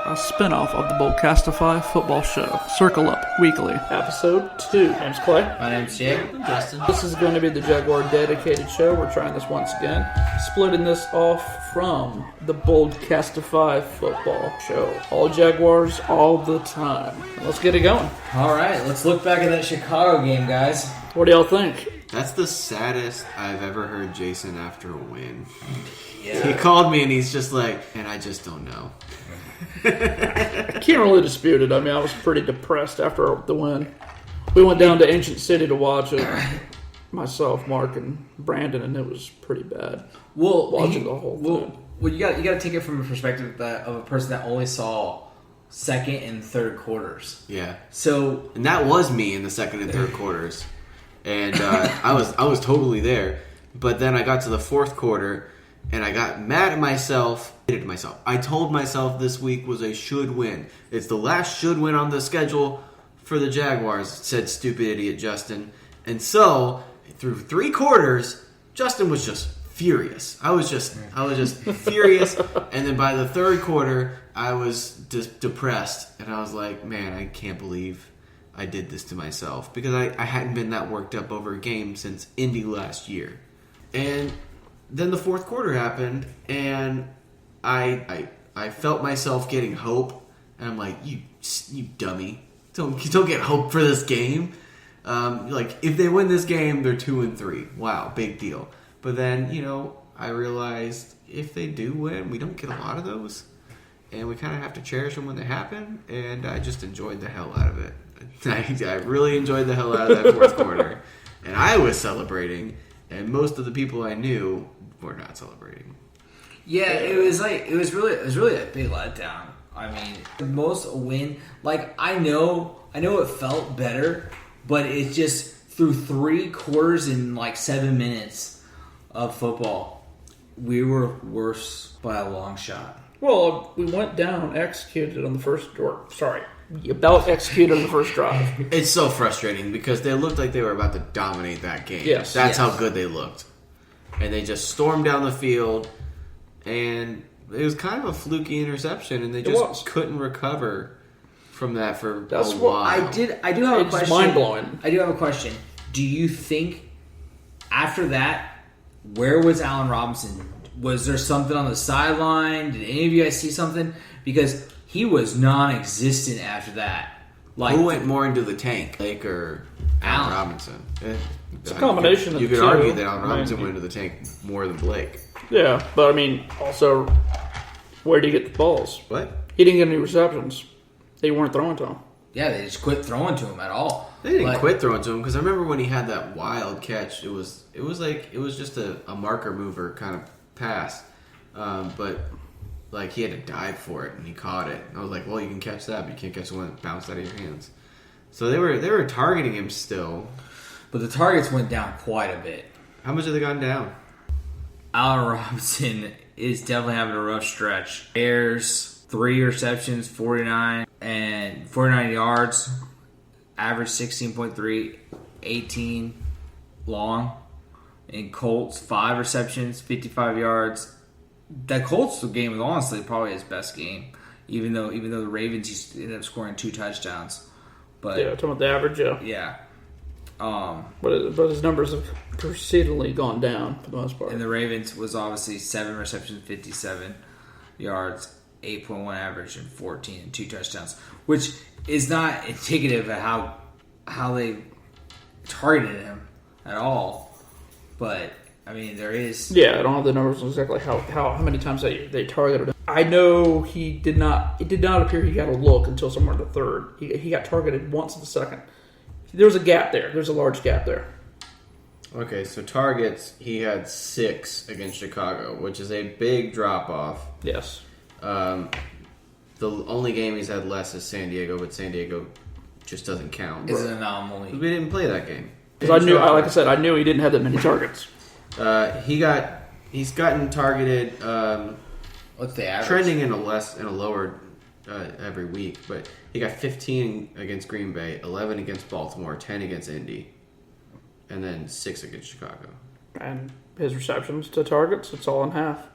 a spin-off of the Boldcastify football show, Circle Up Weekly, Episode 2. My name's Clay. My name's Jake. I'm Justin. This is going to be the Jaguar dedicated show. We're trying this once again. Splitting this off from the Boldcastify football show. All Jaguars, all the time. Let's get it going. All right, let's look back at that Chicago game, guys. What do y'all think? That's the saddest I've ever heard Jason after a win. Yeah. He called me and he's just like, and I just don't know. I can't really dispute it. I mean, I was pretty depressed after the win. We went down to Ancient City to watch it. Myself, Mark, and Brandon, and it was pretty bad. Well, watching the whole thing. Well, you got to take it from a perspective of a person that only saw second and third quarters. Yeah. So, and that was me in the second and third quarters, and I was totally there. But then I got to the fourth quarter, and I got mad at myself. I told myself this week was a should win. It's the last should win on the schedule for the Jaguars, said stupid idiot Justin. And so, through three quarters, Justin was just furious. I was just furious. And then by the third quarter, I was just depressed. And I was like, man, I can't believe I did this to myself. Because I hadn't been that worked up over a game since Indy last year. And then the fourth quarter happened, and I felt myself getting hope. And I'm like, you dummy. Don't get hope for this game. Like, if they win this game, they're 2-3. Wow, big deal. But then, I realized if they do win, we don't get a lot of those. And we kind of have to cherish them when they happen. And I just enjoyed the hell out of it. I really enjoyed the hell out of that fourth quarter. And I was celebrating. And most of the people I knew were not celebrating. yeah, it was really a big letdown. I mean, the most win. Like, I know it felt better, but it's just through three quarters in like 7 minutes of football, we were worse by a long shot. Well, we went down, executed on the first about executed on the first drive. It's so frustrating because they looked like they were about to dominate that game. Yes. That's how good they looked. And they just stormed down the field, and it was kind of a fluky interception, and they just couldn't recover from that for a while. I do have a question. It's mind-blowing. I do have a question. Do you think after that, where was Allen Robinson? Was there something on the sideline? Did any of you guys see something? Because he was non-existent after that. Like, who went more into the tank, Blake or Allen Robinson? It's a combination of the two. You could argue that Allen Robinson went into the tank more than Blake. Yeah, but I mean, also, where did he get the balls? What? He didn't get any receptions. They weren't throwing to him. Yeah, they just quit throwing to him at all. They didn't quit throwing to him because I remember when he had that wild catch. It was just a marker mover kind of pass, but like he had to dive for it and he caught it. I was like, well, you can catch that, but you can't catch the one that bounced out of your hands. So they were targeting him still, but the targets went down quite a bit. How much have they gone down? Allen Robinson is definitely having a rough stretch. Bears 3 receptions, 49 yards, average 16.3, 18 long. And Colts 5 receptions, 55 yards. That Colts game was honestly probably his best game, even though the Ravens ended up scoring 2 touchdowns. But yeah, talking about the average, yeah. Yeah. But his numbers have proceedingly gone down for the most part. And the Ravens was obviously 7 receptions, 57 yards, 8.1 average, and 14 and 2 touchdowns, which is not indicative of how they targeted him at all. But I mean, there is. Yeah, I don't have the numbers on exactly how many times they targeted him. I know he did not. It did not appear he got a look until somewhere in the third. He got targeted once in the second. There was a gap there. There's a large gap there. Okay, so targets, he had 6 against Chicago, which is a big drop-off. Yes. The only game he's had less is San Diego, but San Diego just doesn't count. It's an anomaly. We didn't play that game. Because I knew he didn't have that many targets. He's gotten targeted. What's the average? Trending in a lower every week, but he got 15 against Green Bay, 11 against Baltimore, 10 against Indy, and then 6 against Chicago. And his receptions to targets, it's all in half.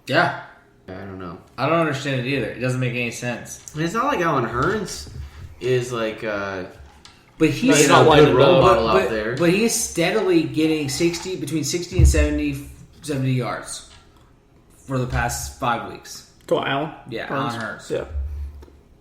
Yeah. I don't know. I don't understand it either. It doesn't make any sense. And it's not like Alan Hearns is like But he's not a lighting good it role up. model out there. But he's steadily getting between 60 and 70 yards for the past 5 weeks. To Allen? Yeah, Alan Hearns. Yeah.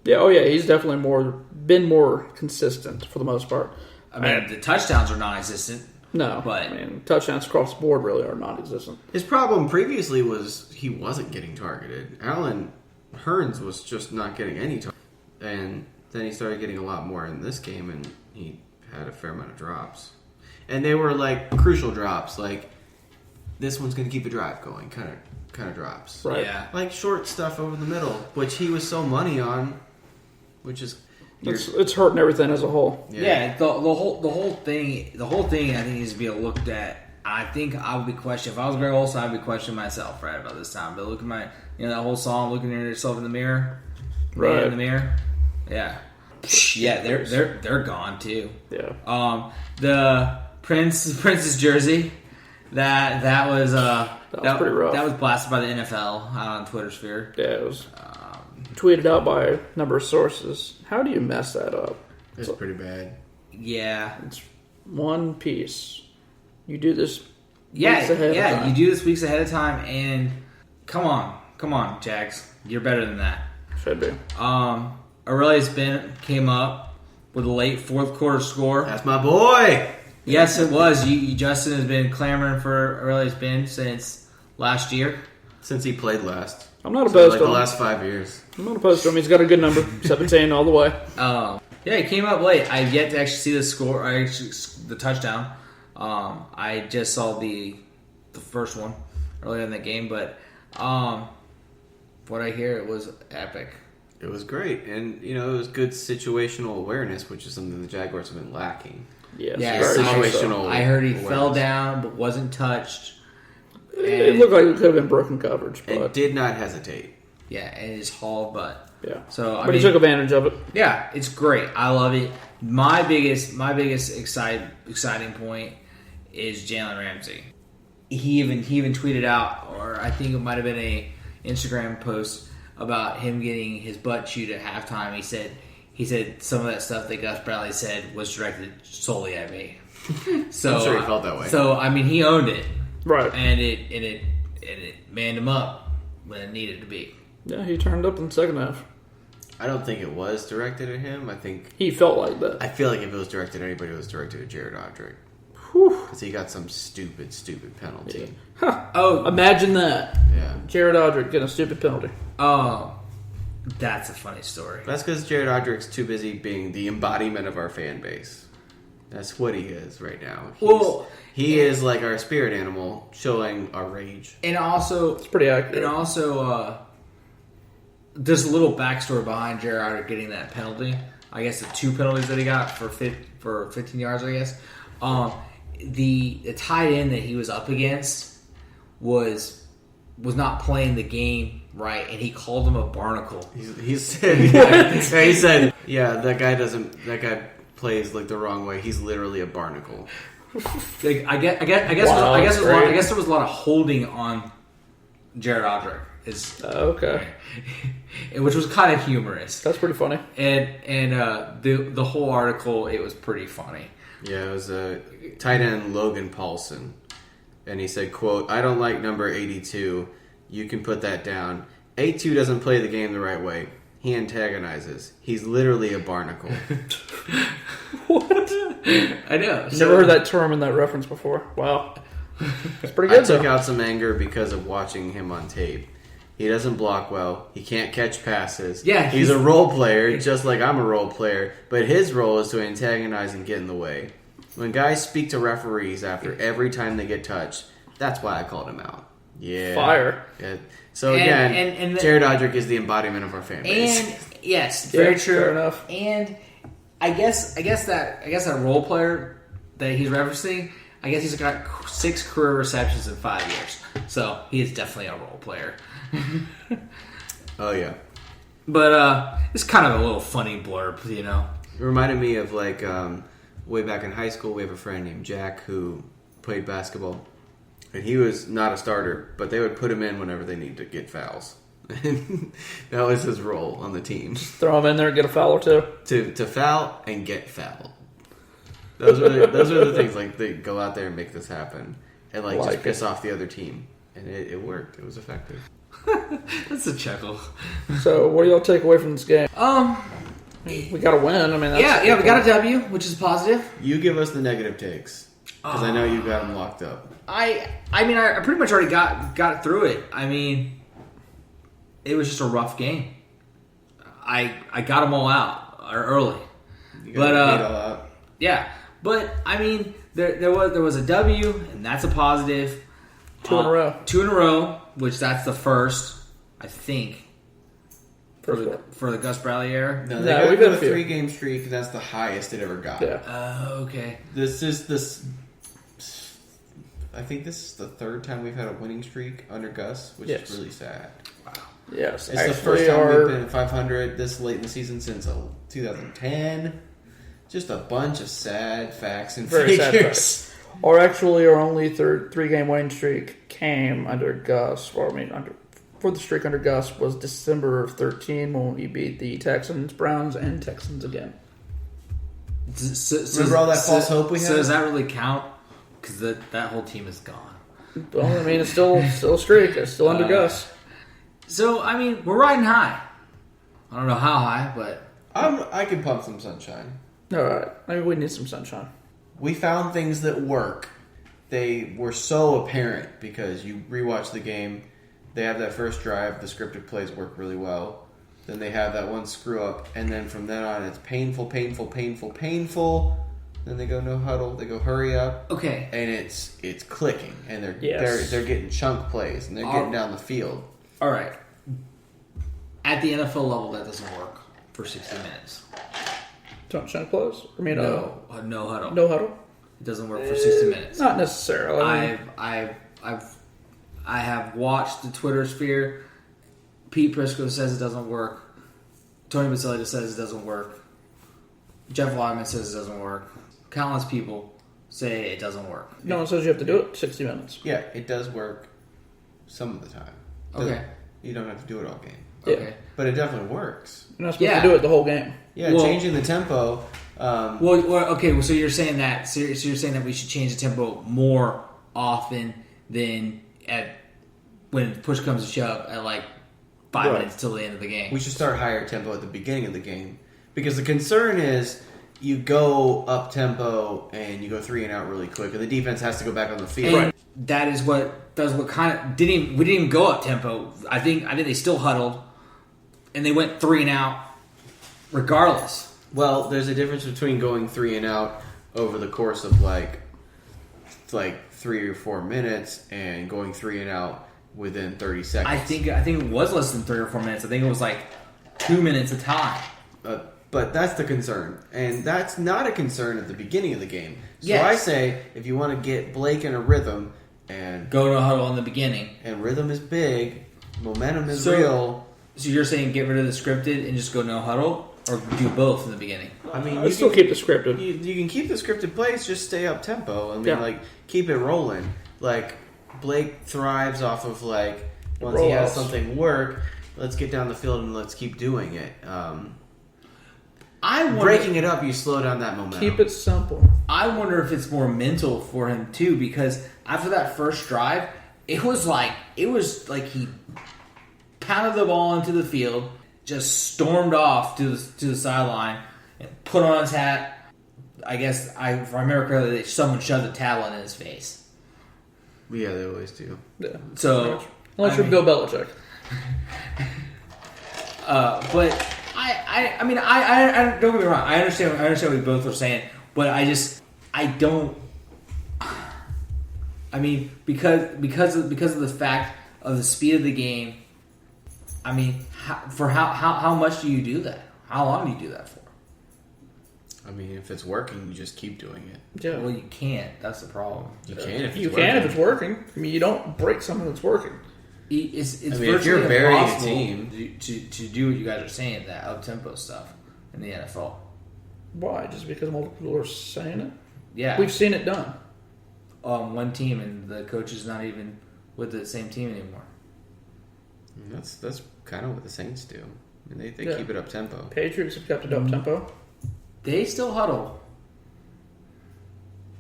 Yeah, oh yeah, he's definitely been more consistent for the most part. I mean, the touchdowns are non-existent. No, But- I mean, touchdowns across the board really are non-existent. His problem previously was he wasn't getting targeted. Alan Hearns was just not getting any target. And then he started getting a lot more in this game, and he had a fair amount of drops. And they were like crucial drops, like this one's going to keep a drive going kind of drops. Right. Yeah. Like short stuff over the middle, which he was so money on, which is It's hurting everything as a whole. Yeah, the whole thing I think needs to be looked at. I think I would be questioning if I was Greg Olson, I'd be questioning myself right about this time. But look at that whole song, looking at yourself in the mirror, Right. in the mirror. Yeah, yeah, they're gone too. Yeah. The Prince's jersey that was pretty rough. That was blasted by the NFL out on Twitter sphere. Yeah, it was tweeted out by a number of sources. How do you mess that up? it's pretty bad. Yeah, It's one piece. You do this yeah, weeks ahead of yeah. time. You do this weeks ahead of time, and come on, Jags, you're better than that. Should be. Aurelius Ben came up with a late fourth quarter score. That's my boy. Yes, it was. Justin has been clamoring for Aurelius Ben since last year. Since he played last. I'm not So opposed like to the him. last 5 years. I'm not opposed to him. He's got a good number. 17 all the way. Yeah, he came up late. I've yet to actually see the score, or actually the touchdown. I just saw the first one earlier in the game, but what I hear, it was epic. It was great. And, it was good situational awareness, which is something the Jaguars have been lacking. Yes. Yeah, very much situational. so. I heard he awareness. fell down but wasn't touched. It looked like it could have been broken coverage, And but did not hesitate. Yeah, and his hauled butt. yeah. So But he took advantage of it. Yeah, it's great. I love it. My biggest exciting point is Jalen Ramsey. He even tweeted out, or I think it might have been a Instagram post about him getting his butt chewed at halftime. He said some of that stuff that Gus Bradley said was directed solely at me. So I'm sure he felt that way. So I mean, he owned it, Right. and it manned him up when it needed to be. Yeah, he turned up in the second half. I don't think it was directed at him. He felt like that. I feel like if it was directed at anybody, it was directed at Jared Odrick. Whew. Because he got some stupid penalty. Oh, Imagine that. Yeah. Jared Odrick getting a stupid penalty. oh, that's a funny story. That's because Jared Odrick's too busy being the embodiment of our fan base. That's what he is right now. He is like our spirit animal, showing our rage. And also, It's pretty accurate. and also, there's a little backstory behind Jared Odrick getting that penalty. I guess the 2 penalties that he got for 15 yards. I guess the tight end that he was up against was not playing the game right, and he called him a barnacle. He said, yeah, that guy plays like the wrong way. He's literally a barnacle. Like, I guess Wow, there that's was a lot of holding on Jared Odrick, Okay. which was kind of humorous. That's pretty funny. And the whole article, it was pretty funny. Yeah, it was tight end Logan Paulson. And he said, quote, "I don't like number 82. You can put that down. 82 doesn't play the game the right way. He antagonizes. He's literally a barnacle." What? I know. Never heard that term in that reference before. Wow. It's pretty I good, took though. out some anger because of watching him on tape. He doesn't block well. He can't catch passes. Yeah, he's a role player, just like I'm a role player. But his role is to antagonize and get in the way. When guys speak to referees after every time they get touched, that's why I called him out. Yeah, Fire. Yeah. So again, and Jared Odrick is the embodiment of our fan base. And yes, Yeah, very true. fair enough. And I guess that role player that he's referencing, I guess he's got 6 career receptions in 5 years. So he is definitely a role player. Oh yeah, But it's kind of a little funny blurb, you know. it reminded me of like way back in high school. We have a friend named Jack who played basketball, and he was not a starter, but they would put him in whenever they needed to get fouls. And that was his role on the team. Throw him in there and get a foul or two. To foul and get fouled. Those are the things, like, they go out there and make this happen. And, like just piss off the other team. And it worked. It was effective. That's a chuckle. So, what do y'all take away from this game? We got to win. I mean, that's we got a W, which is positive. You give us the negative takes. Because I know you got them locked up. I pretty much already got through it. I mean, it was just a rough game. I got them all out early. You got it all out. Yeah. But, I mean, there was a W, and that's a positive. 2 in a row. 2 in a row, which that's the first, I think, for the Gus Bradley era. No, they got a 3-game streak, and that's the highest it ever got. Yeah. Okay. I think this is the 3rd time we've had a winning streak under Gus, which is really sad. Wow. Yes. It's the first time we've been 500 this late in the season since 2010. Just a bunch of sad facts and figures. Sad facts. Or actually, our only 3-game winning streak came under Gus. Well, I mean, for the streak under Gus was December of 13 when we beat the Texans, Browns, and Texans again. Remember all that false hope we had? So does that really count? Because that whole team is gone. Well, I mean, it's still a streak. It's still under Gus. So, I mean, we're riding high. I don't know how high, but... I can pump some sunshine. All right. I mean, we need some sunshine. We found things that work. They were so apparent because you rewatch the game. They have that first drive. The scripted plays work really well. Then they have that one screw up. And then from then on, it's painful. Then they go no huddle. They go hurry up. Okay. And it's clicking. And they're getting chunk plays. And they're getting down the field. All right. At the NFL level, that doesn't work for 60 minutes. Chunk plays? I mean, no huddle. No huddle? It doesn't work for 60 minutes. Not necessarily. I have watched the Twitter sphere. Pete Prisco says it doesn't work. Tony Basilio says it doesn't work. Jeff Lyman says it doesn't work. Countless people say it doesn't work. No one says you have to do it 60 minutes. Yeah, it does work some of the time. Okay. You don't have to do it all game. Yeah. Okay. But it definitely works. You're not supposed to do it the whole game. Yeah, changing the tempo. So you're saying that. So you're saying that we should change the tempo more often than when push comes to shove at like 5 minutes till the end of the game. We should start higher tempo at the beginning of the game because the concern is you go up tempo and you go 3 and out really quick, and the defense has to go back on the field. And that is what kind of we didn't even go up tempo. I think they still huddled, and they went 3 and out regardless. Well, there's a difference between going 3 and out over the course of like 3 or 4 minutes and going 3 and out within 30 seconds. I think it was less than 3 or 4 minutes. I think it was like 2 minutes a time. But that's the concern, and that's not a concern at the beginning of the game. So yes. I say if you want to get Blake in a rhythm and go to a huddle in the beginning, and rhythm is big, momentum is real. So you're saying get rid of the scripted and just go no huddle, or do both in the beginning? I mean, you still keep the scripted. You can keep the scripted plays, just stay up tempo. I mean, like keep it rolling. Like Blake thrives off of like once he has something work, let's get down the field and let's keep doing it. Breaking it up, you slow down that momentum. Keep it simple. I wonder if it's more mental for him too, because after that first drive, it was like he pounded the ball into the field, just stormed off to the sideline, and put on his hat. I guess if I remember correctly, someone shoved a towel in his face. Yeah, they always do. Yeah. So unless you're Bill Belichick. But I mean, I don't get me wrong. I understand what we both were saying, but I don't. I mean, because of the fact of the speed of the game. I mean, how much do you do that? How long do you do that for? I mean, if it's working, you just keep doing it. Yeah. Well, you can't. That's the problem. You can if it's working. I mean, you don't break something that's working. It's I mean, if you're burying a team to do what you guys are saying, that up tempo stuff in the NFL. Why? Just because multiple people are saying it? Yeah, we've seen it done. On one team, and the coach is not even with the same team anymore. That's kind of what the Saints do. I mean, they keep it up tempo. Patriots have kept it up tempo. They still huddle.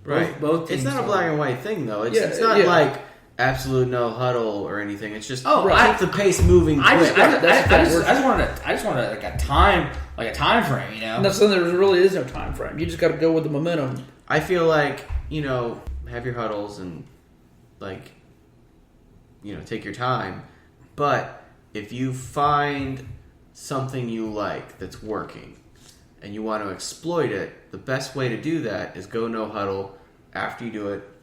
Right. Both it's teams not a do. black and white thing, though. It's not like absolute no huddle or anything. It's just keep the pace moving. I quick. just wanted like a time frame, you know. And that's something. There really is no time frame. You just got to go with the momentum. I feel like have your huddles and take your time. But if you find something you like that's working and you want to exploit it, the best way to do that is go no huddle. After you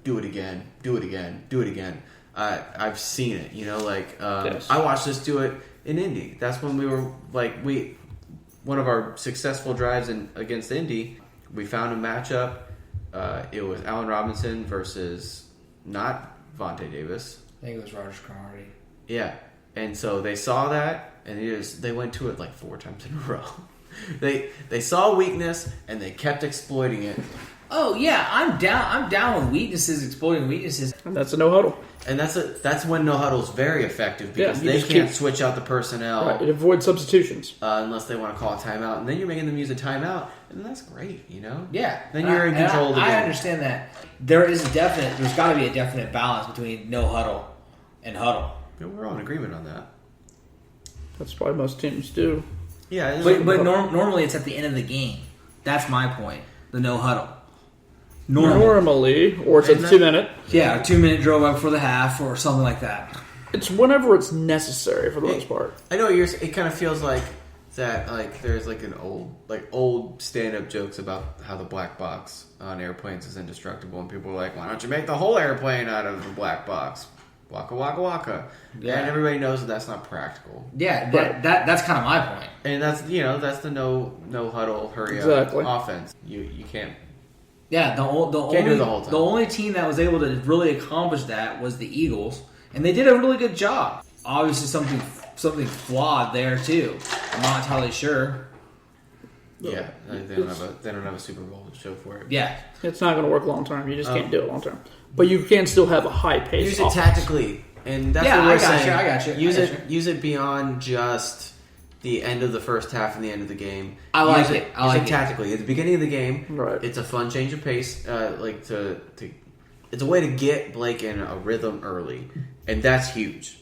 do it again, do it again, do it again. I've seen it, Yes. I watched us do it in Indy. That's when we were one of our successful drives against Indy, we found a matchup. It was Allen Robinson versus not Vontae Davis. I think it was Rogers Cromartie. Yeah. And so they saw that, and they went to it like 4 times in a row. They saw weakness, and they kept exploiting it. Oh yeah, I'm down with weaknesses, exploiting weaknesses. And that's a no huddle. And that's when no huddle is very effective because you they just can't switch out the personnel Right, it avoids substitutions. Unless they want to call a timeout, and then you're making them use a timeout, and that's great, Yeah, Then you're in control of the game. I understand that. There's got to be a definite balance between no huddle and huddle. Yeah, we're all in agreement on that. That's why most teams do. Yeah, But normally it's at the end of the game. That's my point. The no huddle. Normally, or it's at the 2 minute. Yeah, a 2-minute drill right before the half or something like that. It's whenever it's necessary for the most part. I know it kind of feels like that. Like there's like an old stand-up jokes about how the black box on airplanes is indestructible, and people are like, "Why don't you make the whole airplane out of the black box?" Waka waka waka. Yeah. And everybody knows that's not practical. Yeah, that's kind of my point. And that's the no huddle hurry Exactly. up offense. You can't. Yeah, Can't do it the whole time. The only team that was able to really accomplish that was the Eagles, and they did a really good job. Obviously, something flawed there too. I'm not entirely sure. Yeah, they don't have a Super Bowl to show for it. Yeah, It's not going to work long term. You just can't do it long term. But you can still have a high pace. Use it offense. tactically, and that's Yeah, what we're I got saying. you, I got you. Use it beyond just the end of the first half and the end of the game. I like use it. I like use it. tactically at the beginning of the game. Right. It's a fun change of pace. It's a way to get Blake in a rhythm early, and that's huge.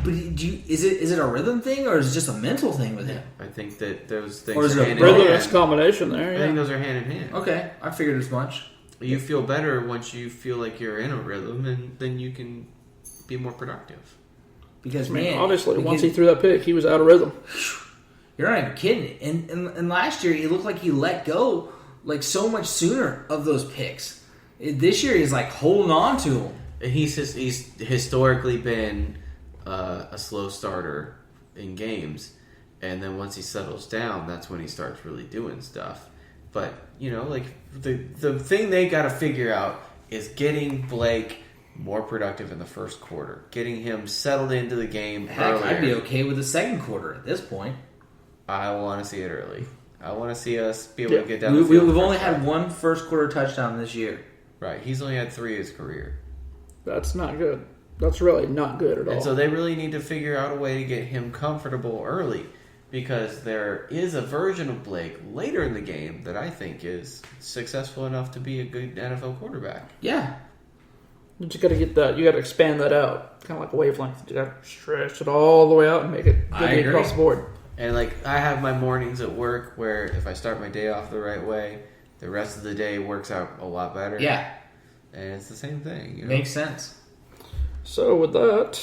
Is it a rhythm thing or is it just a mental thing with him? I think that those things Or is are it a hand in Rhythm hand. is a combination there. I think Yeah. those are hand in hand. Okay, I figured as much. You feel better once you feel like you're in a rhythm, and then you can be more productive. Because I mean, man, obviously, once he threw that pick, he was out of rhythm. you're not even kidding. And last year, he looked like he let go like so much sooner of those picks. This year, he's like holding on to them. He's historically been a slow starter in games, and then once he settles down, that's when he starts really doing stuff. But the thing they got to figure out is getting Blake more productive in the first quarter, getting him settled into the game Heck, earlier. I'd be okay with the second quarter at this point. I want to see it early. I want to see us be able to get down. We've the field only first had time. one first quarter touchdown this year. Right. He's only had 3 in his career. That's not good. That's really not good at all. And so they really need to figure out a way to get him comfortable early, because there is a version of Blake later in the game that I think is successful enough to be a good NFL quarterback. Yeah. You just got to get that. You got to expand that out, kind of like a wavelength. You got to stretch it all the way out and make it I good agree. across the board. And I have my mornings at work where if I start my day off the right way, the rest of the day works out a lot better. Yeah. And it's the same thing. Makes sense. So with that,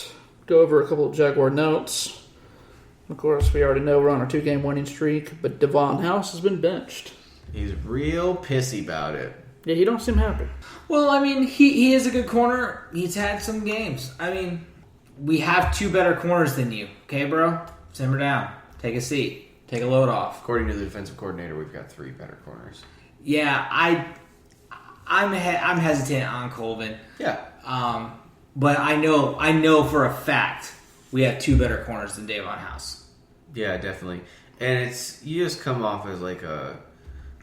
go over a couple of Jaguar notes. Of course, we already know we're on our 2-game winning streak, but Devon House has been benched. He's real pissy about it. Yeah, he don't seem happy. Well, I mean, he is a good corner. He's had some games. I mean, we have 2 better corners than you. Okay, bro? Simmer down. Take a seat. Take a load off. According to the defensive coordinator, we've got 3 better corners. Yeah, I'm hesitant on Colvin. Yeah. But I know for a fact we have 2 better corners than Davon House. Yeah, definitely. And you just come off as like a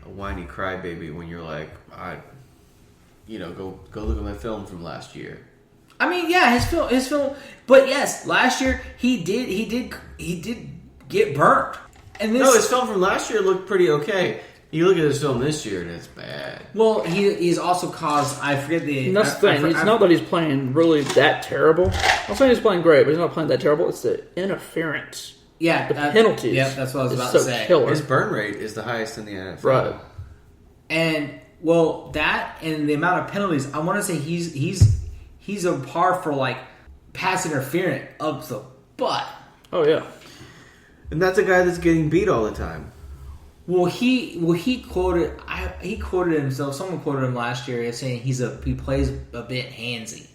whiny crybaby when you're like, go look at my film from last year. I mean, yeah, his film. But yes, last year he did get burnt. And this, No, his film from last year looked pretty okay. You look at his film this year, and it's bad. well, he's also caused. I forget the. And that's the thing. It's not that he's playing really that terrible. I'm not saying he's playing great, but he's not playing that terrible. It's the interference. Yeah, The penalties. Yeah, that's what I was is about so to say. killer. His burn rate is the highest in the NFL. Right. And well, that and the amount of penalties, I want to say he's a par for like pass interference up the butt. Oh yeah. And that's a guy that's getting beat all the time. He quoted himself. Someone quoted him last year as saying he plays a bit handsy,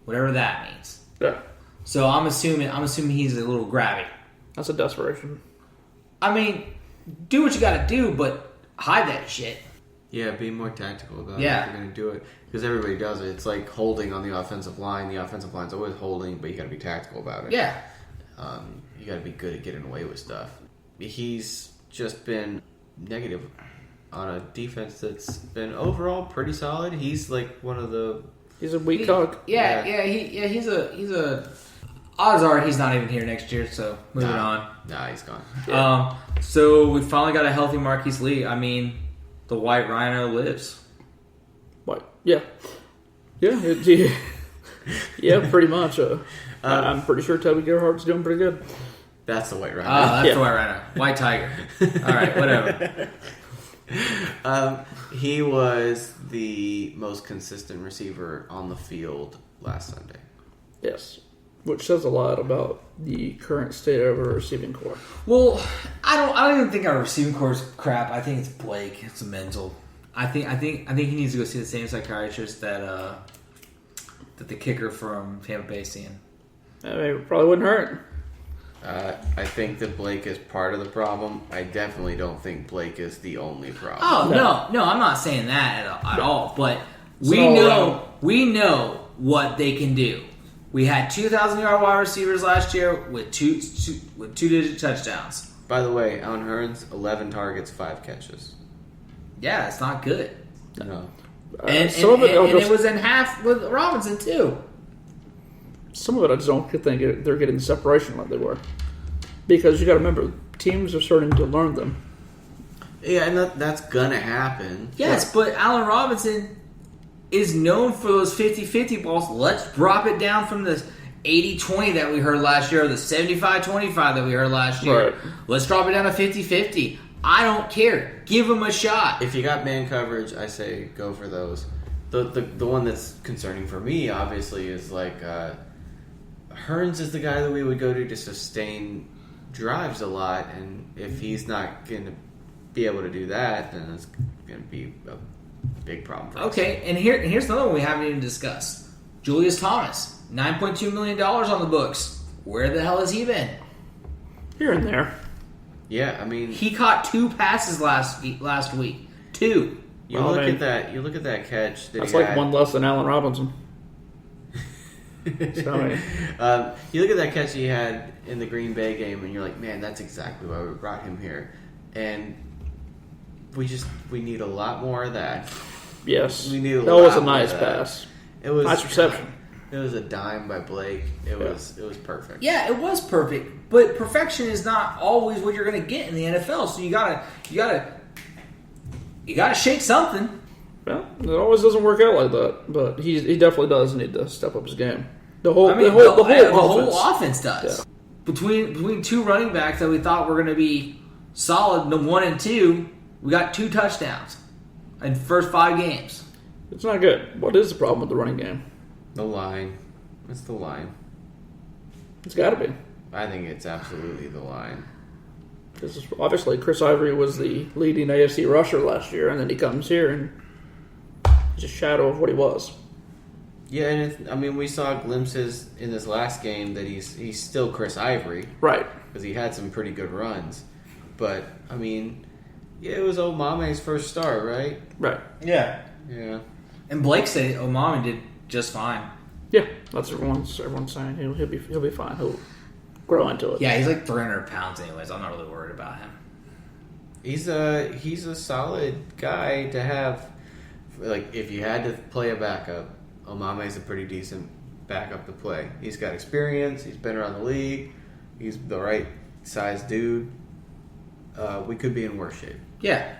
whatever that means. Yeah. So I'm assuming he's a little grabby. That's a desperation. I mean, do what you got to do, but hide that shit. Yeah, be more tactical about it Yeah. if you're going to do it. Because everybody does it. It's like holding on the offensive line. The offensive line's always holding, but you got to be tactical about it. Yeah. You got to be good at getting away with stuff. He's just been negative on a defense that's been overall pretty solid. He's like one of the... He's a weak cog. Yeah. He's a. Odds are he's not even here next year. So moving on. Nah, he's gone. Yeah. So we finally got a healthy Marquise Lee. I mean, the White Rhino lives. What? Yeah. Yeah. Yeah, pretty much. I'm pretty sure Toby Gerhardt's doing pretty good. That's the White Rhino. That's Yeah. the White Rhino. White Tiger. All right, whatever. He was the most consistent receiver on the field last Sunday. Yes. Which says a lot about the current state of our receiving core. Well, I don't even think our receiving core is crap. I think it's Blake. It's mental. I think he needs to go see the same psychiatrist that the kicker from Tampa Bay is seeing. I mean, it probably wouldn't hurt. I think that Blake is part of the problem. I definitely don't think Blake is the only problem. Oh no, I'm not saying that at all. But we So, know what they can do. We had 2,000-yard wide receivers last year with two-digit touchdowns. By the way, Allen Hurns, 11 targets, 5 catches. Yeah, it's not good. No. And some of it, it was in half with Robinson too. Some of it I just don't think they're getting the separation like they were. Because you got to remember, teams are starting to learn them. Yeah, and that's gonna happen. Yes, but Allen Robinson is known for those 50-50 balls. Let's drop it down from the 80-20 that we heard last year, or the 75-25 that we heard last year. Right. Let's drop it down to 50-50. I don't care. Give him a shot. If you got man coverage, I say go for those. The one that's concerning for me, obviously, is like Hearns is the guy that we would go to sustain drives a lot, and if he's not going to be able to do that, then it's going to be a big problem for us. Okay, and here's another one we haven't even discussed. Julius Thomas, $9.2 million on the books. Where the hell has he been? Here and there. Yeah, I mean, He caught 2 passes last week. 2. you Well, look I mean, at that. You look at that catch that That's he like had. one less than Allen Robinson. So, I mean, You look at that catch he had in the Green Bay game, and you're like, man, that's exactly why we brought him here. And we need a lot more of that. yes. We need a that lot was a more nice of that. pass. It was Nice reception. It was a dime by Blake. It was perfect. Yeah, it was perfect, but perfection is not always what you're going to get in the NFL. So you gotta shake something. Well, it always doesn't work out like that, but he definitely does need to step up his game. The whole offense does. Yeah. Between 2 running backs that we thought were going to be solid, the 1 and 2, we got 2 touchdowns in the first 5 games. It's not good. What is the problem with the running game? The line. It's the line. It's got to be. I think it's absolutely the line. Because obviously Chris Ivory was the leading AFC rusher last year, and then he comes here and he's a shadow of what he was. Yeah, and we saw glimpses in this last game that he's still Chris Ivory. Right. Because he had some pretty good runs. But, I mean, yeah, it was Omame's first start, right? Right. Yeah. Yeah. And Blake said Omami did just fine. Yeah, that's everyone's saying. He'll be fine. He'll grow into it. Yeah, he's like 300 pounds anyways. I'm not really worried about him. He's a solid guy to have. Like, if you had to play a backup, Omame's a pretty decent backup to play. He's got experience. He's been around the league. He's the right size dude. We could be in worse shape. Yeah.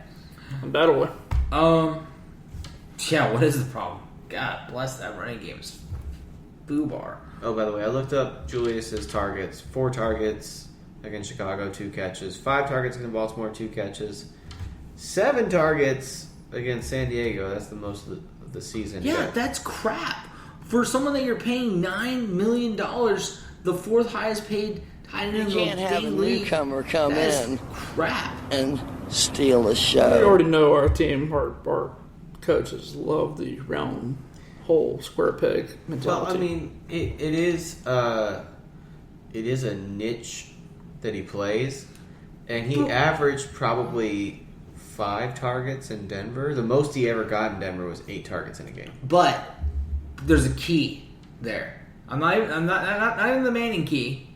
Undoubtedly. Yeah, what is the problem? God bless that running game's foobar. Oh, by the way, I looked up Julius's targets. 4 targets against Chicago, 2 catches. 5 targets against Baltimore, 2 catches. 7 targets against San Diego. That's the most of the season. Yeah, that's crap. For someone that you're paying $9 million, the 4th highest paid tight end in the You can't have a league, newcomer come in crap. and steal the We show. already know our team, our coaches love the round hole square peg mentality. Well, I mean, it is a niche that he plays, and he averaged probably 5 targets in Denver. The most he ever got in Denver was 8 targets in a game. But there's a key there. I'm not even the Manning key,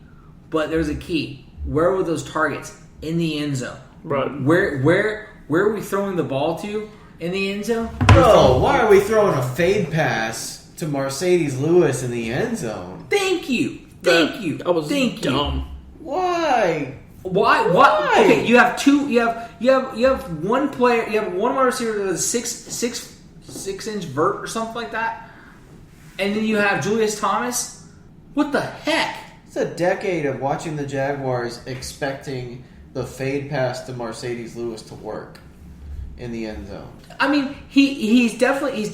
but there's a key. Where were those targets? In the end zone. Right. Where are we throwing the ball to in the end zone? Bro, why are we throwing a fade pass to Mercedes Lewis in the end zone? Thank you. Thank you. That was Thank dumb. you. Why? Why? Okay, you have two. You have one player. You have one wide receiver with a 6'6" vert or something like that, and then you have Julius Thomas. What the heck? It's a decade of watching the Jaguars expecting the fade pass to Mercedes Lewis to work in the end zone. I mean, he's definitely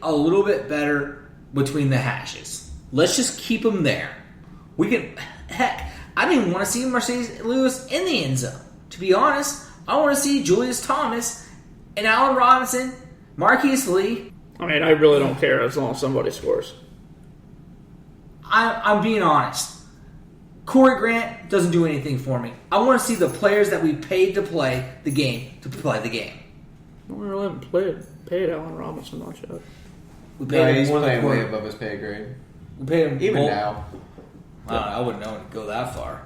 a little bit better between the hashes. Let's just keep him there. We can. Heck, I don't even want to see Mercedes Lewis in the end zone. To be honest, I want to see Julius Thomas and Allen Robinson, Marquise Lee. I mean, I really don't care as long as somebody scores. I'm being honest. Corey Grant doesn't do anything for me. I want to see the players that we paid to play the game. We really haven't paid Allen Robinson much yet. We paid him He's more than playing way Corey. above his pay grade. We paid him Even more. now, I wouldn't know it to go that far.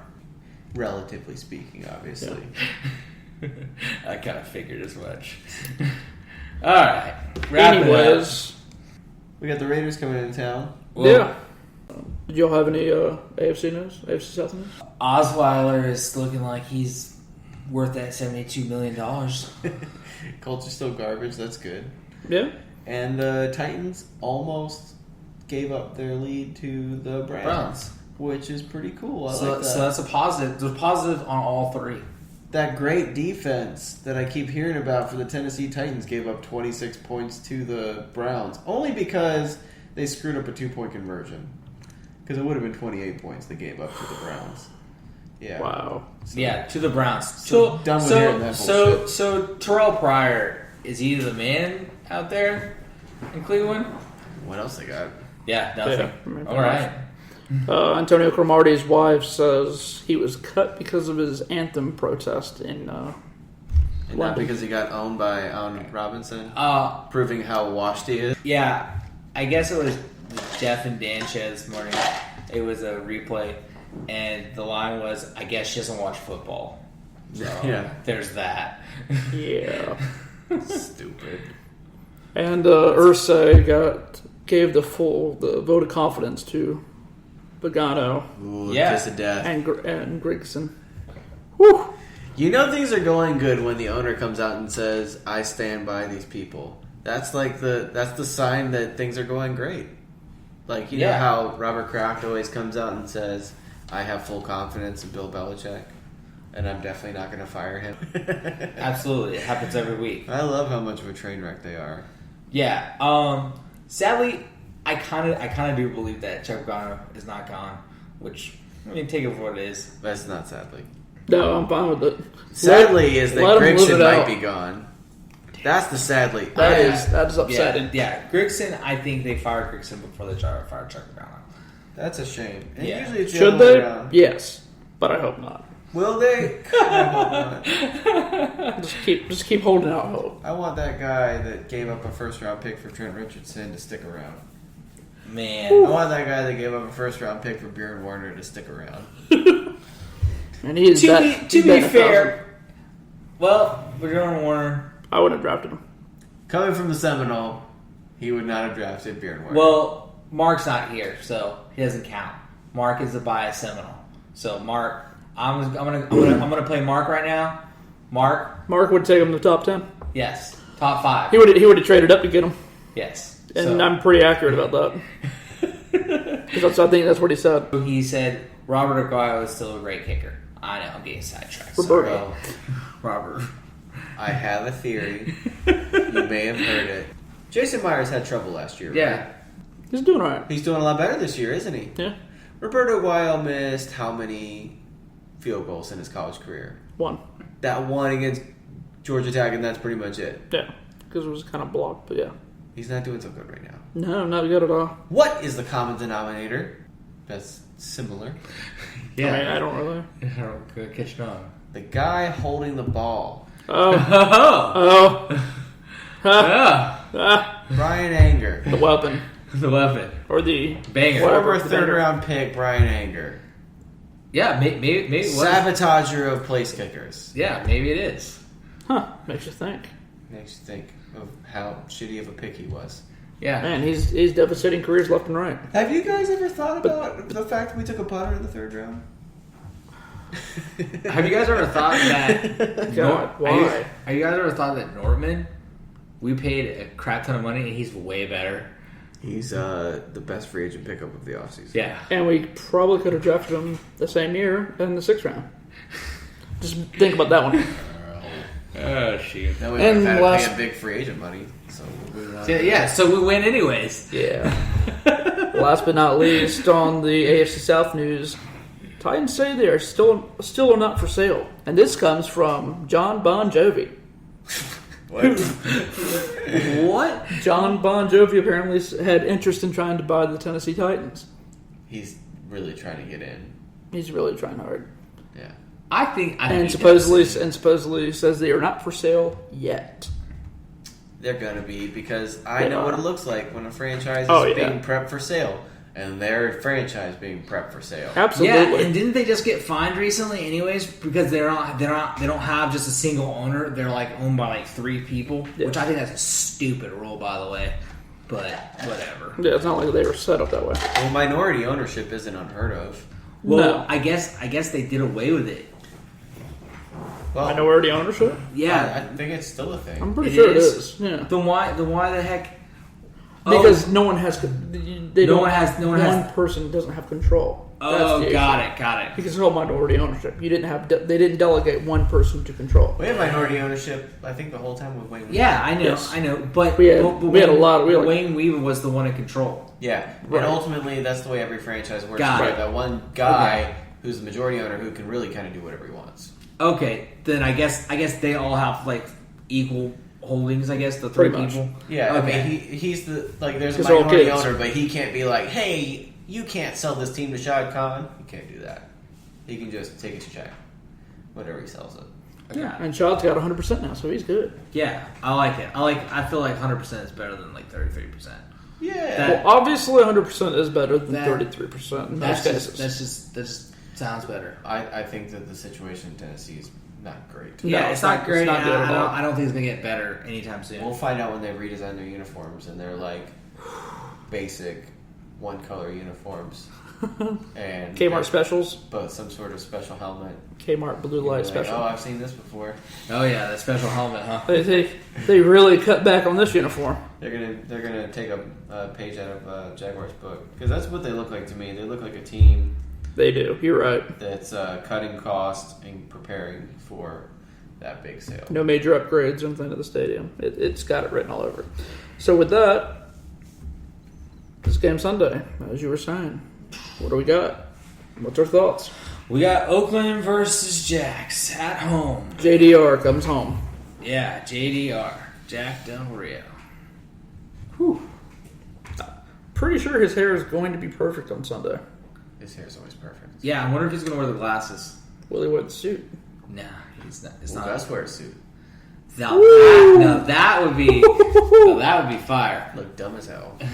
relatively speaking, obviously. I kind of figured as much. All right. Wrap it up. Anyways, We got the Raiders coming into town. Well, yeah. Did y'all have any AFC news? AFC South news? Osweiler is looking like he's worth that $72 million. Colts are still garbage. That's good. Yeah. And Titans almost gave up their lead to the Browns. Which is pretty cool. I like that. So that's a positive. There's positive on all three. That great defense that I keep hearing about for the Tennessee Titans gave up 26 points to the Browns. Only because they screwed up a 2-point conversion. Because it would have been 28 points they gave up to the Browns. Yeah. Wow. Yeah, to the Browns. So done with hearing that bullshit. So Terrell Pryor, is he the man out there in Cleveland? What else they got? Yeah, nothing. Yeah, All right. Antonio Cromartie's wife says he was cut because of his anthem protest in And not London. because he got owned by Allen Robinson, Uh, proving how washed he is. yeah, I guess it was Jeff and Dan show this morning. It was a replay, and the line was, "I guess she doesn't watch football." So Yeah. there's that. Yeah. Stupid. And Irsay gave the vote of confidence to Pagano Ooh, Yeah. kiss of death. and Grigson. Whew. You know things are going good when the owner comes out and says, "I stand by these people." That's like that's the sign that things are going great. Like, you know Yeah. how Robert Kraft always comes out and says, "I have full confidence in Bill Belichick, and I'm definitely not going to fire him." Absolutely, it happens every week. I love how much of a train wreck they are. Yeah. Sadly, I kind of do believe that Chuck Pagano is not gone. Which, I mean, take it for what it is. That's not sadly. No, I'm fine with it. Sadly is that let 'em live Grigson it might out. be gone. That's the sadly. That is upsetting. Yeah, Grigson. I think they fired Grigson before they fired Chuck Pagano. That's a shame. And Yeah. usually it's the Should other way they? around. Yes, but I hope not. Will they? I hope not. Just keep holding out hope. I want that guy that gave up a first-round pick for Trent Richardson to stick around. Man, I want that guy that gave up a first-round pick for Bjorn Warner to stick around. And he is to be fair, well, we're going Warner. I wouldn't have drafted him. Coming from the Seminole, He would not have drafted Bjorn. Well, Mark's not here, so he doesn't count. Mark is the bias Seminole. So Mark, I'm gonna play Mark right now. Mark would take him to the top 10. yes, top 5. He would have traded up to get him, Yes, and I'm pretty accurate about that. Because I think that's what he said. He said Robert Aguayo is still a great kicker. I know I'm getting sidetracked. Roberto. Robert. I have a theory. You may have heard it. Jason Myers had trouble last year. Yeah. Right? He's doing all right. He's doing a lot better this year, isn't he? Yeah, Roberto Aguayo missed how many field goals in his college career? one. That one against Georgia Tech, and that's pretty much it. Yeah, because it was kind of blocked, but yeah. He's not doing so good right now. No, not good at all. What is the common denominator that's similar? Yeah. I mean, I don't really. Good catching on. The guy holding the ball. Oh, Oh. oh, Ah. Brian Anger. the weapon The weapon. or the Banger. Former the third banger. round pick, Brian Anger. Yeah, maybe it was. Sabotager of place kickers. Yeah, maybe it is. Huh? Makes you think. Makes you think of how shitty of a pick he was. Yeah. Man, he's devastating careers left and right. Have you guys ever thought about the fact that we took a punter in the third round? Have you guys ever thought that? God, why? Have you guys ever thought that Nortman? We paid a crap ton of money, and he's way better. He's the best free agent pickup of the offseason. Yeah. And we probably could have drafted him the same year in the 6th round. Just think about that one. Oh shoot. Then we And would have had to last- pay a big free agent money. So Yeah, so we win anyways. Yeah. Last but not least, on the AFC South news, Titans say they are still are not for sale, and this comes from John Bon Jovi. What? John Bon Jovi apparently had interest in trying to buy the Tennessee Titans. he's really trying to get in. He's really trying hard, Yeah. I think and he supposedly does. says they are not for sale yet. They're gonna be, because I They know what are. it looks like when a franchise is Oh, yeah. being prepped for sale, and their franchise being prepped for sale. Absolutely. Yeah, and didn't they just get fined recently, anyways? Because they don't have just a single owner. They're like owned by like 3 people, Yeah. which I think that's a stupid rule, by the way. But whatever. Yeah, it's not like they were set up that way. Well, minority ownership isn't unheard of. Well, No. I guess they did away with it. Well, Minority ownership? Yeah. I think it's still a thing. I'm pretty It sure is? it is. Yeah. Then why the heck? Because Oh. no one has. One person doesn't have control. That's Oh, the issue. got it. Because it's all minority ownership. You didn't have. They didn't delegate one person to control. We had minority ownership, I think, the whole time with Wayne. Yeah, I know, Yes. But We had- but we had a lot- we had like- Wayne Weaver was the one in control. Yeah, Right. and ultimately, that's the way every franchise works. Got You it. have that one guy who's the majority owner who can really kind of do whatever he wants. Okay, then I guess they all have like equal holdings. I guess the 3 Pretty much. people. Yeah, Okay. I mean, he's the there's a Because they're all minority kids. owner, but he can't be like, hey, you can't sell this team to Shad Khan. He can't do that. He can just take his check, whatever he sells it. Yeah. And Shad's got 100% now, so he's good. Yeah, I like it. I feel like 100% is better than like 33%. Yeah, That- Well, obviously, 100% is better than That- 33% in That's most just, cases. that just sounds better. I think that the situation in Tennessee is not great. No, Yeah, it's it's not not- great. it's not good and at all. I don't think it's gonna get better anytime soon. We'll find out when they redesign their uniforms, and they're like basic one-color uniforms, and Kmart specials, but some sort of special helmet. Kmart blue You'll be light like, special. oh, I've seen this before. Oh yeah, that special helmet, huh? They really cut back on this uniform. They're gonna take a page out of Jaguars book, because that's what they look like to me. They look like a team They do. You're right. that's cutting costs and preparing for that big sale. No major upgrades or anything to the stadium. It's got it written all over it. So with that, this game Sunday, as you were saying, what do we got? What's our thoughts? We got Oakland versus Jacks at home. JDR comes home. Yeah, JDR, Jack Del Rio. Whew. Pretty sure his hair is going to be perfect on Sunday. His hair's always perfect. Yeah, I wonder if he's gonna wear the glasses. Will he wear the suit? Nah, he's not. It's Well, not. Gus wears a suit. That would be. That would be fire. Look dumb as hell. I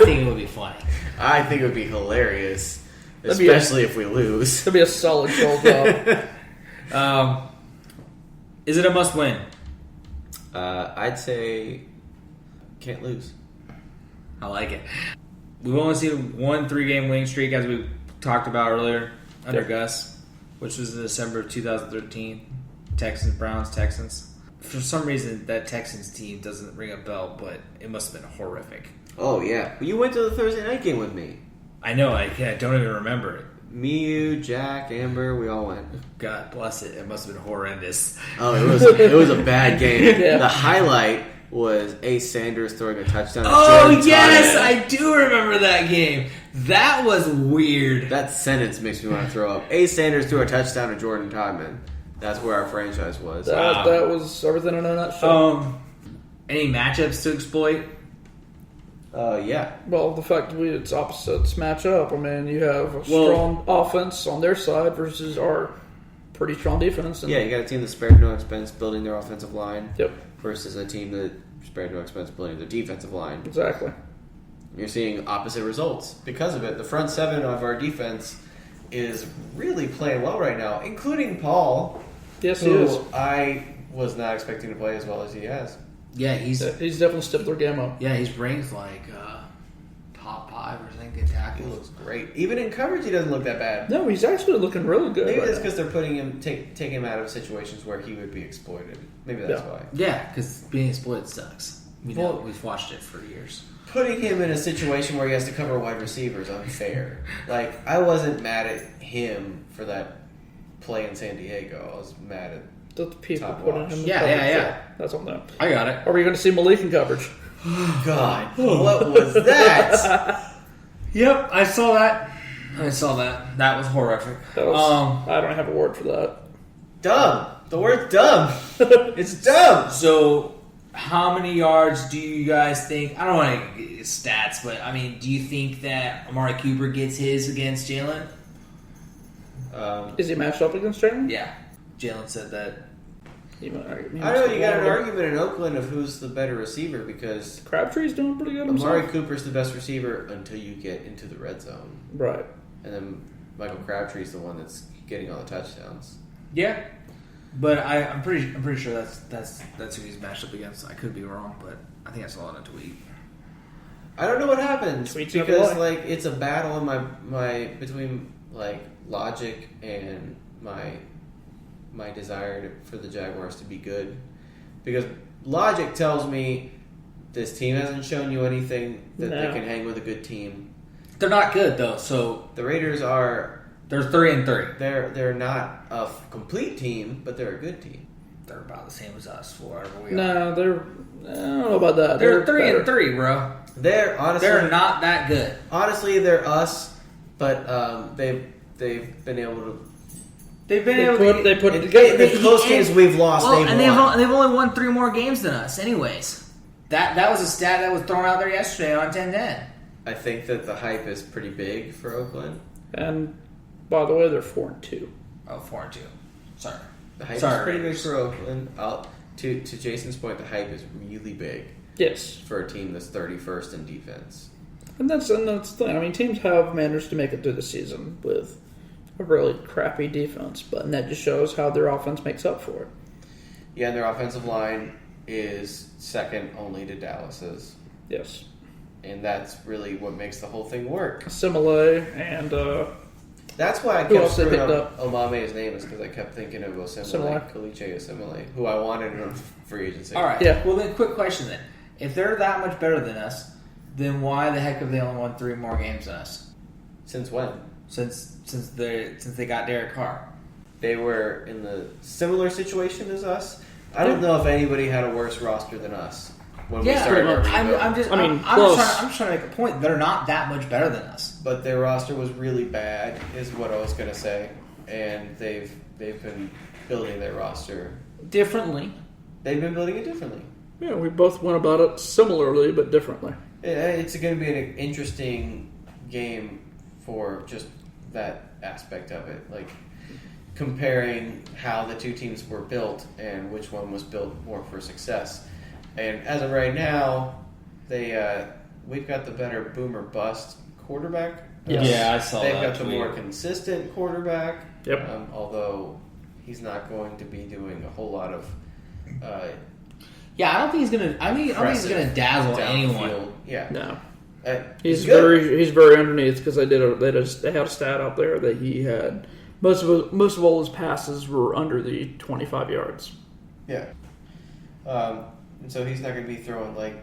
think it would be funny. I think it would be hilarious, That'd be a- especially if we lose. That'd be a solid show job. Is it a must-win? I'd say Can't lose. I like it. We've only seen one 3-game winning streak, as we talked about earlier, under Gus, which was in December of 2013. Texans, Browns, Texans. For some reason, that Texans team doesn't ring a bell, but it must have been horrific. Oh, yeah. You went to the Thursday night game with me. I know, I don't even remember it. Me, you, Jack, Amber, we all went. God bless it. It must have been horrendous. Oh, it was a bad game. Yeah. The highlight was Ace Sanders throwing a touchdown. Oh, yes! I do remember that game. That was weird. That sentence makes me want to throw up. Ace Sanders threw a touchdown to Jordan Todman. That's where our franchise was. That was everything in a nutshell. Any matchups to exploit? Yeah. Well, the fact that it's opposites match up. I mean, you have a strong offense on their side versus our pretty strong defense. And Yeah, you got a team that spared no expense building their offensive line. Yep. Versus a team that spared no expense building their defensive line. Exactly. You're seeing opposite results because of it. The front seven of our defense is really playing well right now, including Paul. Yes, he who is. I was not expecting to play as well as he has. Yeah, he's definitely stepped their game up. Yeah, he's ranked like top 5 or something in He tackles. looks great. Even in coverage, he doesn't look that bad. No, he's actually looking really good. Maybe right that's now. because they're putting him, taking him out of situations where he would be exploited. Maybe that's why. Yeah, because being exploited sucks. We know, we've watched it for years. Putting him in a situation where he has to cover wide receiver is unfair. Like, I wasn't mad at him for that play in San Diego. I was mad at the people Top putting watch. him in Yeah, coverage. yeah. That's on them. I got it. Are we going to see Malik in coverage? God. What was that? Yep, I saw that. That was horrific. That was, I don't have a word for that. Dumb. The word's dumb. It's dumb. So, how many yards do you guys think? I don't want to get stats, but I mean, do you think that Amari Cooper gets his against Jalen? Is he matched up against Jalen? Yeah, Jalen said that. I don't know. You got an argument in Oakland of who's the better receiver because Crabtree's doing pretty good Amari himself. Cooper's the best receiver until you get into the red zone, Right. and then Michael Crabtree's the one that's getting all the touchdowns. Yeah, but I'm pretty sure that's who he's matched up against. I could be wrong, but I think I saw it on a tweet. I don't know what happens Tweets because never lie. like it's a battle in my between like logic and my desire for the Jaguars to be good, because logic tells me this team hasn't shown you anything that they can hang with a good team. They're not good though, so The Raiders are they're 3-3. they're not a complete team, but they're a good team. They're about the same as us, whatever we are. No, I don't know about that. They're better. 3-3, bro. They're honestly They're not that good. honestly they're us, but they've been able to. They've been They able put, to they put it In together. the close games we've lost, well, they've and won. they've only won 3 more games than us, anyways. That was a stat that was thrown out there yesterday on 10-10. I think that the hype is pretty big for Oakland. And by the way, they're 4-2. Oh, 4-2. Sorry. The hype Sorry, is pretty big Raiders. for Oakland. To Jason's point, the hype is really big Yes, for a team that's 31st in defense. and that's the thing. I mean, teams have managed to make it through the season with a really crappy defense, but that just shows how their offense makes up for it. Yeah, and their offensive line is second only to Dallas's, Yes, and that's really what makes the whole thing work. Simile and That's why I Who kept else they screwing picked up Olame's name, is because I kept thinking of Osemele, Kaliche Osemele, who I wanted in free agency. All right. Yeah. Well, then, quick question then. If they're that much better than us, then why the heck have they only won 3 more games than us? Since when? Since they got Derek Carr. They were in the similar situation as us. I don't know if anybody had a worse roster than us when we started our rebuild. I'm just close. trying to make a point. They're not that much better than us. But their roster was really bad, is what I was going to say. And they've been building their roster. Differently. They've been building it differently. yeah, we both went about it similarly but differently. It's going to be an interesting game for just that aspect of it. Like, comparing how the two teams were built and which one was built more for success. And as of right now, we've got the better boom or bust quarterback. Yes. Yeah, I saw They've that got the tweet. more consistent quarterback. Yep. Although he's not going to be doing a whole lot of Yeah, I don't think he's gonna. I don't think he's gonna dazzle anyone. downfield. Yeah. No. He's He's very underneath because they had a stat out there that he had most of all his passes were under the 25 yards. Yeah. And so he's not going to be throwing like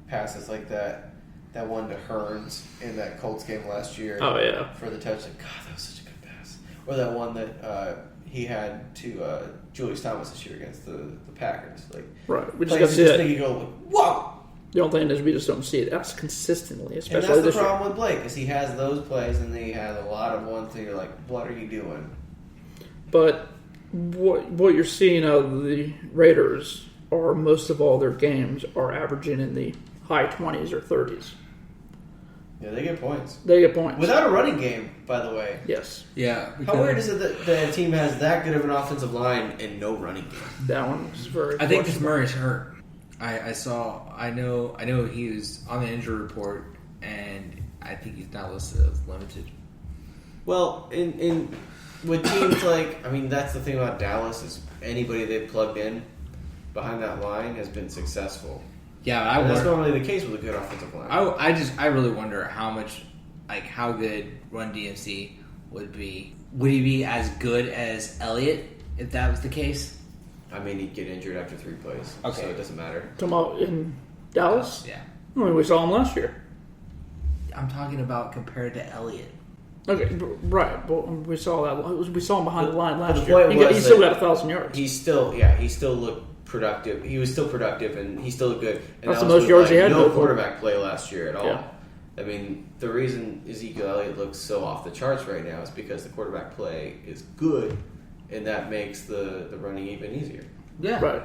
passes like that one to Hearns in that Colts game last year. Oh yeah. For the touchdown. God, that was such a good pass. Or that one that he had to Julius Thomas this year against the Packers. Like right. We just got got to see it. Think you go, whoa. The only thing is we just don't see it as consistently, especially and that's this the year. problem with Blake is he has those plays and then he has a lot of ones that you're like, what are you doing? But what you're seeing out of the Raiders are most of all their games are averaging in the high 20s or 30s. Yeah, they get points. They get points. Without a running game, by the way. Yes. Yeah. How weird is it that the team has that good of an offensive line and no running game? That one is very I think because questionable. Murray's hurt. I know he was on the injury report, and I think he's not listed as limited. Well, in with teams like, I mean, that's the thing about Dallas is anybody they've plugged in behind that line has been successful. Yeah, And that's normally the case with a good offensive line. I really wonder how good Run DMC would be. Would he be as good as Elliott if that was the case? I mean, he'd get injured after 3 plays, Okay. so it doesn't matter. Talking about in Dallas? Yeah. I mean, we saw him last year. I'm talking about compared to Elliott. Okay, right. But we saw that. We saw him behind the line But last the point year. He was still that got 1,000 yards. He still looked productive. He was still productive, and he still looked good. And That's that the was most with, yards he had No to go for. quarterback play last year at all. Yeah. I mean, the reason Ezekiel Elliott looks so off the charts right now is because the quarterback play is good, and that makes the running even easier. Yeah. Right.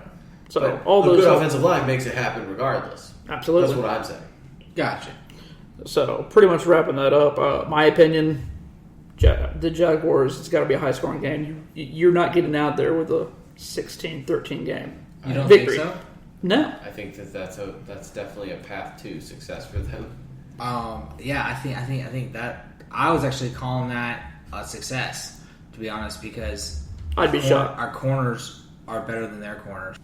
So But all a those good offensive line makes it happen regardless. Absolutely. That's what I'm saying. Gotcha. So pretty much wrapping that up. My opinion, the Jaguars. It's got to be a high scoring game. You're not getting out there with a 16-13 game. You don't victory. think so? No. I think that's definitely a path to success for them. Yeah, I think that I was actually calling that a success, to be honest, because I'd be shocked. our corners are better than their corners.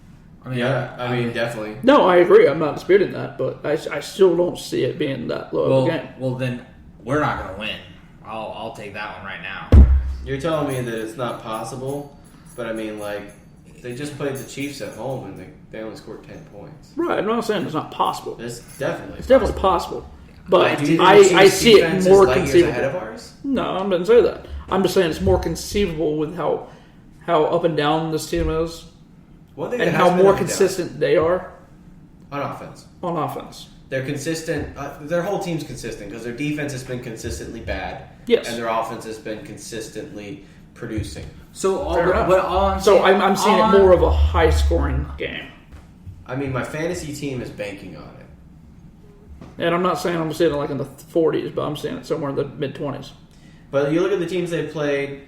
I mean, I mean, definitely. No, I agree. I'm not disputing that, but I still don't see it being that low of a game. Well, then we're not going to win. I'll take that one right now. You're telling me that it's not possible, but I mean, like, they just played the Chiefs at home and they only scored 10 points. Right. I'm not saying it's not possible. It's definitely possible. But Do you think the I Chiefs' see it defense more is light years conceivable. ahead of ours? No, I didn't say that. I'm just saying it's more conceivable with how up and down this team is, One thing and that how has been more up and consistent they are down on offense. on offense. They're consistent. Their whole team's consistent because their defense has been consistently bad. Yes. And their offense has been consistently producing. So Fair enough. I'm So saying, I'm seeing it more of a high scoring game, I mean, my fantasy team is banking on it. and I'm not saying I'm seeing it like in the 40s, but I'm seeing it somewhere in the mid 20s. But you look at the teams they've played.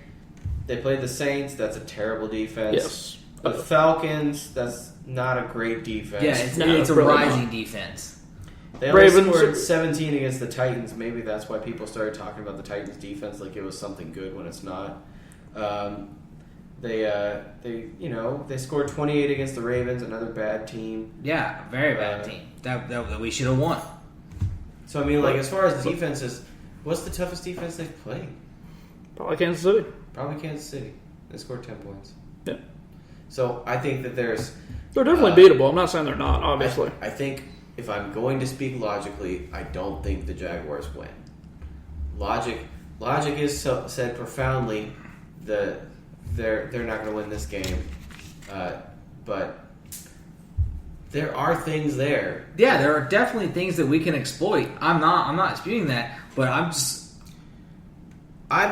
They played the Saints. That's a terrible defense. Yes. The Falcons. That's not a great defense. Yeah, it's No, a really rising not. defense. They only Ravens- scored 17 against the Titans. Maybe that's why people started talking about the Titans' defense like it was something good when it's not. They scored 28 against the Ravens, another bad team. Yeah, very bad team. That we should have won. So I mean, like as far as defenses, what's the toughest defense they've played? Probably Kansas City. Probably Kansas City. They scored 10 points. Yeah. So I think that They're definitely beatable. I'm not saying they're not, obviously. I think if I'm going to speak logically, I don't think the Jaguars win. Logic is said profoundly that they're not going to win this game, but there are things there. Yeah, there are definitely things that we can exploit. I'm not disputing that, but I'm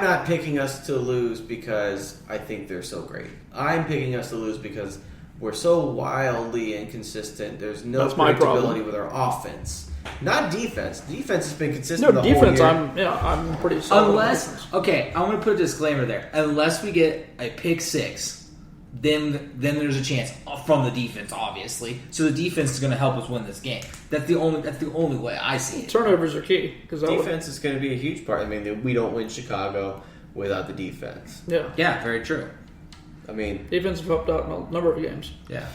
not picking us to lose because I think they're so great. I'm picking us to lose because we're so wildly inconsistent. There's no That's my problem. predictability with our offense. Not defense. Defense has been consistent No, the defense, whole year. I'm pretty solid. on defense. okay, I'm going to put a disclaimer there. Unless we get a pick six, then there's a chance from the defense, obviously. So the defense is going to help us win this game. That's the only way I see it. Turnovers are key. Defense is going to be a huge part. I mean, we don't win Chicago without the defense. Yeah. Yeah, very true. I mean, Defense have helped out in a number of games. Yeah.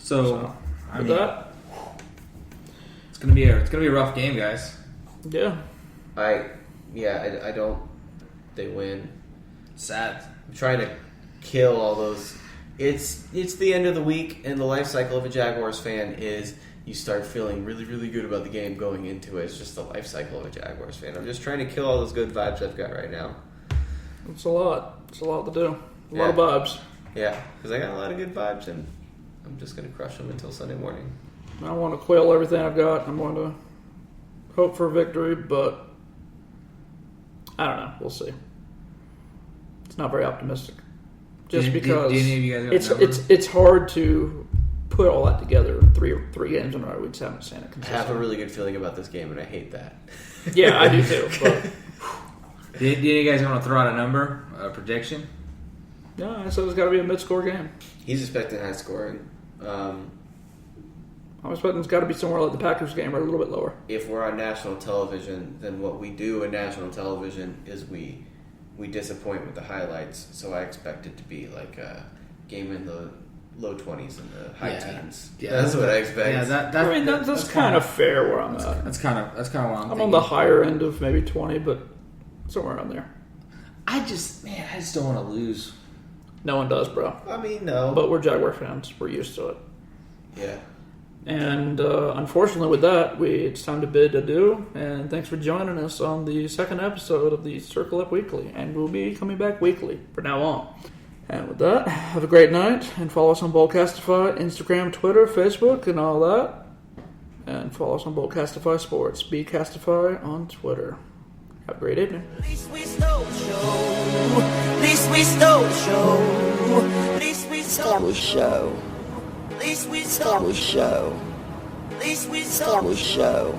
So With that, it's gonna be a rough game, guys. yeah. I don't. They win. Sad. I'm trying to kill all those. It's the end of the week, and the life cycle of a Jaguars fan is you start feeling really, really good about the game going into it. It's just the life cycle of a Jaguars fan. I'm just trying to kill all those good vibes I've got right now. It's a lot. It's a lot to do. A lot of vibes. Yeah, because I got a lot of good vibes, and I'm just going to crush them until Sunday morning. I want to quail everything I've got. I'm going to hope for a victory, but I don't know. We'll see. It's not very optimistic. Just because do any of you guys have it's hard to put all that together. Three games in a row. We just haven't seen it I consistently. have a really good feeling about this game, and I hate that. Yeah, I do too. But do any of you guys want to throw out a number, a prediction? no, I said it's got to be a mid-score game. He's expecting high scoring. I'm expecting it's got to be somewhere like the Packers game or a little bit lower. If we're on national television, then what we do in national television is we disappoint with the highlights. So I expect it to be like a game in the low 20s and the high teens. Yeah, that's what I expect. Yeah, That's kind of fair where I'm at. That's kind of what I'm thinking. On the higher end of maybe 20, but somewhere around there. I just don't want to lose. No one does, bro. I mean, no. But we're Jaguar fans. We're used to it. Yeah. And unfortunately, with that, it's time to bid adieu. And thanks for joining us on the second episode of the Circle Up Weekly. And we'll be coming back weekly from now on. And with that, have a great night. And follow us on Boltcastify, Instagram, Twitter, Facebook, and all that. And follow us on Boltcastify Sports. Bcastify on Twitter. Have a great evening. Least we stole show. Least we stole show. Least we stole Show. Least we stole Show. Least we stole Show.